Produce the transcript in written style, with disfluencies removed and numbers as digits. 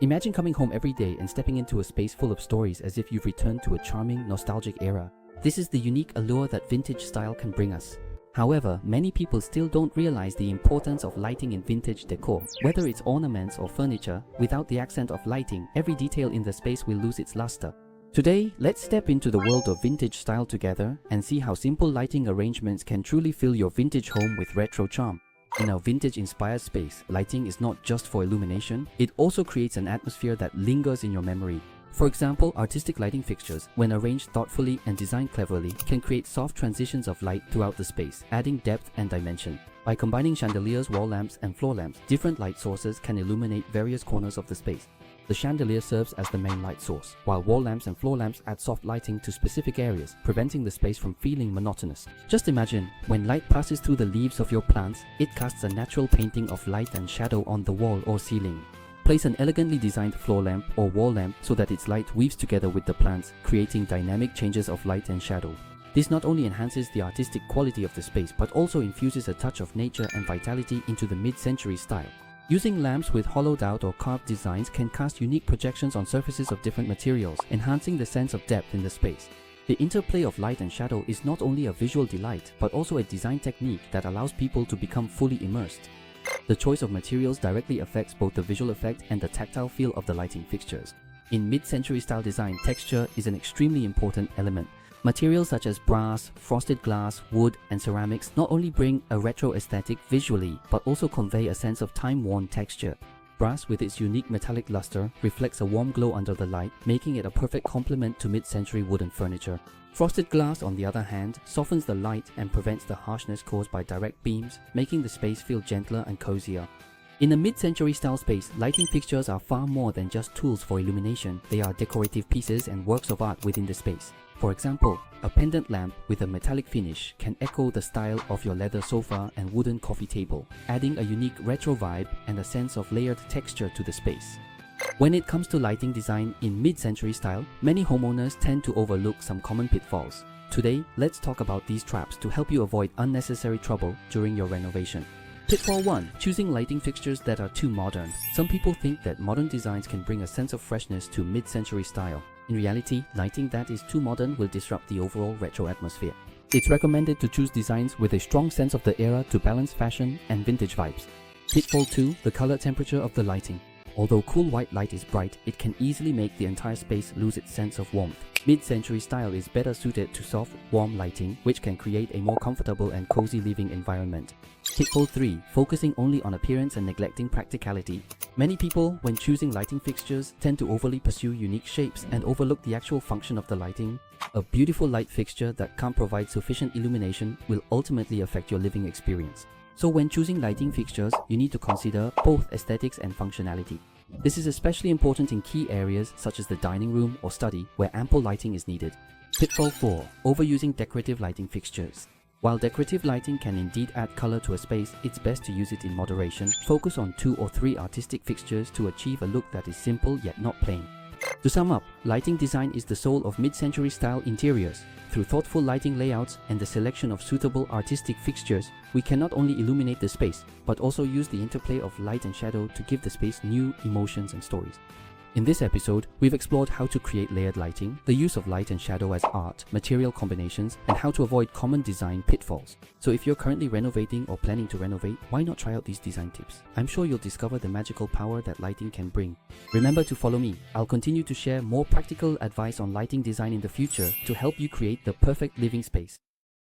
Imagine coming home every day and stepping into a space full of stories as if you've returned to a charming, nostalgic era. This is the unique allure that vintage style can bring us. However, many people still don't realize the importance of lighting in vintage decor. Whether it's ornaments or furniture, without the accent of lighting, every detail in the space will lose its luster. Today, let's step into the world of vintage style together and see how simple lighting arrangements can truly fill your vintage home with retro charm. In a vintage-inspired space, lighting is not just for illumination, it also creates an atmosphere that lingers in your memory. For example, artistic lighting fixtures, when arranged thoughtfully and designed cleverly, can create soft transitions of light throughout the space, adding depth and dimension. By combining chandeliers, wall lamps, and floor lamps, different light sources can illuminate various corners of the space. The chandelier serves as the main light source, while wall lamps and floor lamps add soft lighting to specific areas, preventing the space from feeling monotonous. Just imagine, when light passes through the leaves of your plants, it casts a natural painting of light and shadow on the wall or ceiling. Place an elegantly designed floor lamp or wall lamp so that its light weaves together with the plants, creating dynamic changes of light and shadow. This not only enhances the artistic quality of the space, but also infuses a touch of nature and vitality into the mid-century style. Using lamps with hollowed out or carved designs can cast unique projections on surfaces of different materials, enhancing the sense of depth in the space. The interplay of light and shadow is not only a visual delight, but also a design technique that allows people to become fully immersed. The choice of materials directly affects both the visual effect and the tactile feel of the lighting fixtures. In mid-century style design, texture is an extremely important element. Materials such as brass, frosted glass, wood, and ceramics not only bring a retro aesthetic visually, but also convey a sense of time-worn texture. Brass, with its unique metallic luster, reflects a warm glow under the light, making it a perfect complement to mid-century wooden furniture. Frosted glass, on the other hand, softens the light and prevents the harshness caused by direct beams, making the space feel gentler and cozier. In a mid-century style space, lighting fixtures are far more than just tools for illumination. They are decorative pieces and works of art within the space. For example, a pendant lamp with a metallic finish can echo the style of your leather sofa and wooden coffee table, adding a unique retro vibe and a sense of layered texture to the space. When it comes to lighting design in mid-century style, many homeowners tend to overlook some common pitfalls. Today, let's talk about these traps to help you avoid unnecessary trouble during your renovation. Pitfall 1. Choosing lighting fixtures that are too modern. Some people think that modern designs can bring a sense of freshness to mid-century style. In reality, lighting that is too modern will disrupt the overall retro atmosphere. It's recommended to choose designs with a strong sense of the era to balance fashion and vintage vibes. Pitfall 2. The color temperature of the lighting. Although cool white light is bright, it can easily make the entire space lose its sense of warmth. Mid-century style is better suited to soft, warm lighting, which can create a more comfortable and cozy living environment. Pitfall 3. Focusing only on appearance and neglecting practicality. Many people, when choosing lighting fixtures, tend to overly pursue unique shapes and overlook the actual function of the lighting. A beautiful light fixture that can't provide sufficient illumination will ultimately affect your living experience. So when choosing lighting fixtures, you need to consider both aesthetics and functionality. This is especially important in key areas such as the dining room or study where ample lighting is needed. Pitfall 4. Overusing decorative lighting fixtures. While decorative lighting can indeed add color to a space, it's best to use it in moderation. Focus on 2 or 3 artistic fixtures to achieve a look that is simple yet not plain. To sum up, lighting design is the soul of mid-century style interiors. Through thoughtful lighting layouts and the selection of suitable artistic fixtures, we can not only illuminate the space, but also use the interplay of light and shadow to give the space new emotions and stories. In this episode, we've explored how to create layered lighting, the use of light and shadow as art, material combinations, and how to avoid common design pitfalls. So if you're currently renovating or planning to renovate, why not try out these design tips? I'm sure you'll discover the magical power that lighting can bring. Remember to follow me. I'll continue to share more practical advice on lighting design in the future to help you create the perfect living space.